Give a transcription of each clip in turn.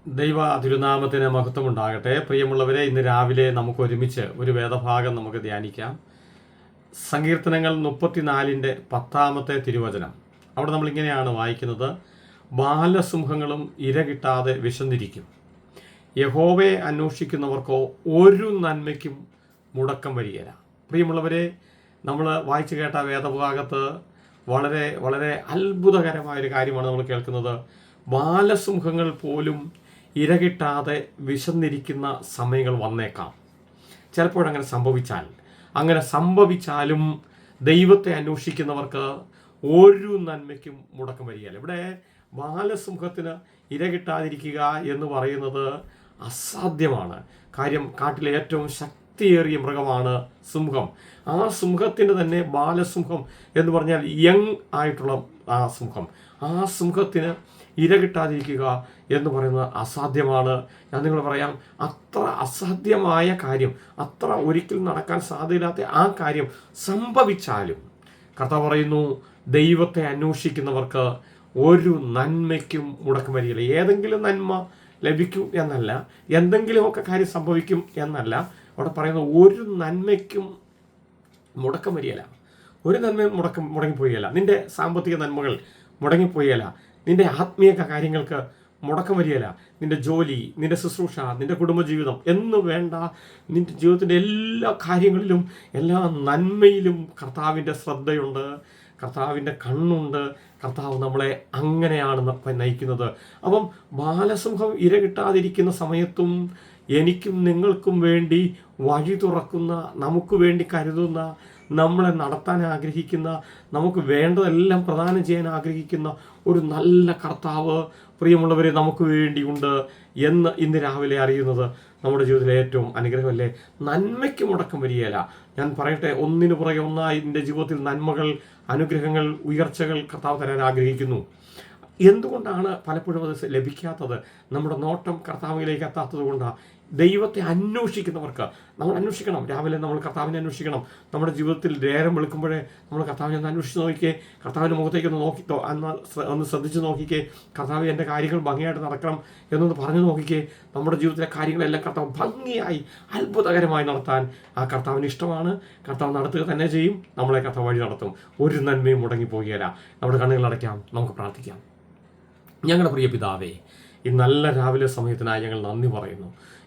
ദൈവ തിരുനാമത്തിന് മഹത്വമുണ്ടാകട്ടെ. പ്രിയമുള്ളവരെ, ഇന്ന് രാവിലെ നമുക്ക് ഒരുമിച്ച് ഒരു വേദഭാഗം നമുക്ക് ധ്യാനിക്കാം. സങ്കീർത്തനങ്ങൾ 34-ന്റെ 10-ാമത്തെ തിരുവചനം. അവിടെ നമ്മളിങ്ങനെയാണ് വായിക്കുന്നത്: ബാലസിംഹങ്ങളും ഇര കിട്ടാതെ വിശന്നിരിക്കും, യഹോവയെ അന്വേഷിക്കുന്നവർക്കോ ഒരു നന്മയ്ക്കും മുടക്കം വരികയില്ല. പ്രിയമുള്ളവരെ, നമ്മൾ വായിച്ചു കേട്ട വേദഭാഗത്ത് വളരെ വളരെ അത്ഭുതകരമായൊരു കാര്യമാണ് നമ്മൾ കേൾക്കുന്നത്. ബാലസിംഹങ്ങൾ പോലും ഇരകിട്ടാതെ വിശന്നിരിക്കുന്ന സമയങ്ങൾ വന്നേക്കാം. ചിലപ്പോഴങ്ങനെ സംഭവിച്ചാലും ദൈവത്തെ അന്വേഷിക്കുന്നവർക്ക് ഒരു നന്മയ്ക്കും മുടക്കം വരികയില്ല. ഇവിടെ ബാലസിംഹത്തിന് ഇരകിട്ടാതിരിക്കുക എന്ന് പറയുന്നത് അസാധ്യമാണ്. കാര്യം, കാട്ടിലെ ഏറ്റവും ശക്തിയേറിയ മൃഗമാണ് സിംഹം. ആ സിംഹത്തിൻ്റെ തന്നെ ബാലസിംഹം എന്ന് പറഞ്ഞാൽ യങ് ആയിട്ടുള്ള ആ സിംഹം, ആ സിംഹത്തിന് ഇര കിട്ടാതിരിക്കുക എന്ന് പറയുന്നത് അസാധ്യമാണ്. ഞാൻ നിങ്ങൾ പറയാം, അത്ര അസാധ്യമായ കാര്യം, അത്ര ഒരിക്കലും നടക്കാൻ സാധ്യതയില്ലാത്ത ആ കാര്യം സംഭവിച്ചാലും കർത്താവ് പറയുന്നു, ദൈവത്തെ അന്വേഷിക്കുന്നവർക്ക് ഒരു നന്മയ്ക്കും മുടക്കം വരികയില്ല. ഏതെങ്കിലും നന്മ ലഭിക്കും എന്നല്ല, എന്തെങ്കിലുമൊക്കെ കാര്യം സംഭവിക്കും എന്നല്ല. അവിടെ പറയുന്നത് ഒരു നന്മയ്ക്കും മുടക്കം വരികയില്ല. ഒരു നന്മയും മുടങ്ങിപ്പോയില്ല. നിന്റെ സാമ്പത്തിക നന്മകൾ മുടങ്ങിപ്പോയില്ല. നിന്റെ ആത്മീയ കാര്യങ്ങൾക്ക് മുടക്കം വരികയില്ല. നിന്റെ ജോലി, നിന്റെ ശുശ്രൂഷ, നിന്റെ കുടുംബജീവിതം എന്ന് വേണ്ട, നിന്റെ ജീവിതത്തിൻ്റെ എല്ലാ കാര്യങ്ങളിലും, എല്ലാ നന്മയിലും കർത്താവിൻ്റെ ശ്രദ്ധയുണ്ട്, കർത്താവിൻ്റെ കണ്ണുണ്ട്. കർത്താവ് നമ്മളെ അങ്ങനെയാണ് നയിക്കുന്നത്. അപ്പം ബാലസിംഹം ഇര കിട്ടാതിരിക്കുന്ന സമയത്തും എനിക്കും നിങ്ങൾക്കും വേണ്ടി വഴി തുറക്കുന്ന, നമുക്ക് വേണ്ടി കരുതുന്ന, നമ്മളെ നടത്താൻ ആഗ്രഹിക്കുന്ന, നമുക്ക് വേണ്ടതെല്ലാം പ്രദാനം ചെയ്യാൻ ആഗ്രഹിക്കുന്ന ഒരു നല്ല കർത്താവ് പ്രിയമുള്ളവരെ നമുക്ക് വേണ്ടിയുണ്ട് എന്ന് ഇന്ന് രാവിലെ അറിയുന്നത് നമ്മുടെ ജീവിതത്തിലെ ഏറ്റവും അനുഗ്രഹമല്ലേ. നന്മയ്ക്ക് മുടക്കം വരികയില്ല. ഞാൻ പറയട്ടെ, ഒന്നിനു പുറകെ ഒന്നായി എൻ്റെ ജീവിതത്തിൽ നന്മകൾ, അനുഗ്രഹങ്ങൾ, ഉയർച്ചകൾ കർത്താവ് തരാൻ ആഗ്രഹിക്കുന്നു. എന്തുകൊണ്ടാണ് പലപ്പോഴും അത് ലഭിക്കാത്തത്? നമ്മുടെ നോട്ടം കർത്താവിലേക്ക് എത്താത്തത് കൊണ്ടാണ്. ദൈവത്തെ അന്വേഷിക്കുന്നവർക്ക് നമ്മൾ അന്വേഷിക്കണം. രാവിലെ നമ്മൾ കർത്താവിനെ അന്വേഷിക്കണം. നമ്മുടെ ജീവിതത്തിൽ നേരം വെളുക്കുമ്പോഴേ നമ്മൾ കർത്താവിനെ ഒന്ന് അന്വേഷിച്ച് നോക്കിക്കേ. കർത്താവിൻ്റെ മുഖത്തേക്ക് ഒന്ന് ശ്രദ്ധിച്ച് നോക്കിക്കേ. കർത്താവ് എൻ്റെ കാര്യങ്ങൾ ഭംഗിയായിട്ട് നടക്കണം എന്നൊന്ന് പറഞ്ഞു നോക്കിക്കേ. നമ്മുടെ ജീവിതത്തിലെ കാര്യങ്ങളെല്ലാം കർത്താവ് ഭംഗിയായി അത്ഭുതകരമായി നടത്താൻ ആ കർത്താവിന് ഇഷ്ടമാണ്. കർത്താവ് നടത്തുക തന്നെ ചെയ്യും. നമ്മളെ കർത്താവ് വഴി നടത്തും. ഒരു നന്മയും മുടങ്ങിപ്പോകുകയില്ല. നമ്മുടെ കണ്ണുകൾ അടയ്ക്കാം, നമുക്ക് പ്രാർത്ഥിക്കാം. ഞങ്ങളുടെ പ്രിയ പിതാവേ, ഈ നല്ല രാവിലെ സമയത്തിനായി ഞങ്ങൾ നന്ദി പറയുന്നു.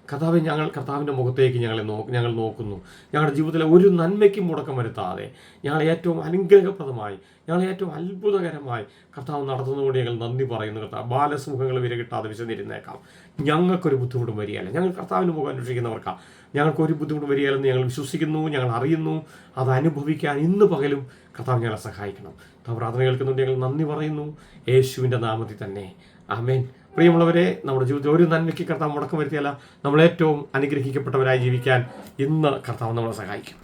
കർത്താവെ, ഞങ്ങൾ കർത്താവിൻ്റെ മുഖത്തേക്ക് ഞങ്ങൾ നോക്കുന്നു. ഞങ്ങളുടെ ജീവിതത്തിലെ ഒരു നന്മയ്ക്കും മുടക്കം വരുത്താതെ ഞങ്ങളെ ഏറ്റവും അനുഗ്രഹപ്രദമായി, ഞങ്ങളെ ഏറ്റവും അത്ഭുതകരമായി കർത്താവ് നടത്തുന്നതുകൊണ്ട് ഞങ്ങൾ നന്ദി പറയുന്നു. കർത്താവ്, ബാലസിംഹങ്ങൾ വിര കിട്ടാതെ വിശന്നിരുന്നേക്കാം, ഞങ്ങൾക്കൊരു ബുദ്ധിമുട്ടും വരികയില്ല. ഞങ്ങൾ കർത്താവിൻ്റെ മുഖം അന്വേഷിക്കുന്നവർക്കാണ്. ഞങ്ങൾക്കൊരു ബുദ്ധിമുട്ടും വരികയില്ലെന്ന് ഞങ്ങൾ വിശ്വസിക്കുന്നു, ഞങ്ങൾ അറിയുന്നു. അത് അനുഭവിക്കാൻ ഇന്ന് പകലും കർത്താവ് ഞങ്ങളെ സഹായിക്കണം. പ്രാർത്ഥന കേൾക്കുന്നുണ്ട്, ഞങ്ങൾ നന്ദി പറയുന്നു. യേശുവിൻ്റെ നാമത്തിൽ തന്നെ, ആമേൻ. പ്രിയമുള്ളവരെ, നമ്മുടെ ജീവിതത്തിൽ ഒരു നന്മയ്ക്ക് കർത്താവ് മുടക്കം വരുത്തിയല്ല. നമ്മൾ ഏറ്റവും അനുഗ്രഹിക്കപ്പെട്ടവരായി ജീവിക്കാൻ ഇന്ന് കർത്താവ് നമ്മളെ സഹായിക്കും.